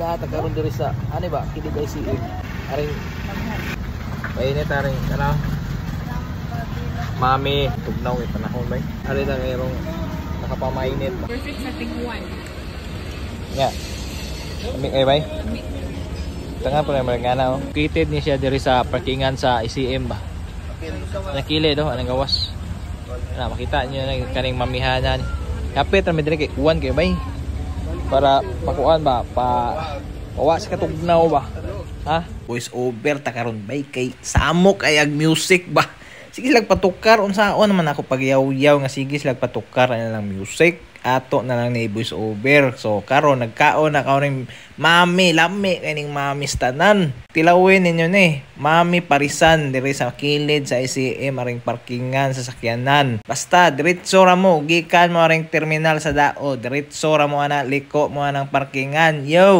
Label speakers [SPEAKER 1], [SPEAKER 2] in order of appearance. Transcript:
[SPEAKER 1] isla tagaron diri sa ano ba kini ba si aring painit aring ano mami tugnaw kay panahon bay ari na mayroong nakapamainit
[SPEAKER 2] Perfect sa tingwan.
[SPEAKER 1] nya kami kay bay tanga pa naman nga na located niya siya diri sa parkingan sa ICM ba nakili do anong gawas na makita niyo na kaning mamihanan kapit ra medre kay kuwan kay bay para pakuan ba pawa sa katugnaw ba ha voice over ta karon bay kay samok ay ag music ba sige lag patukar unsaon naman ako pagyaw-yaw nga sige lag patukar na lang music ato na lang ni voice over so karon nagkaon na karon mami lami kaning mami tanan tilawin ninyo ni mami parisan diri sa kilid sa ICM aring parkingan sa sakyanan basta diretso ra mo gikan mo aring terminal sa dao diretso ra mo ana liko mo anang parkingan yo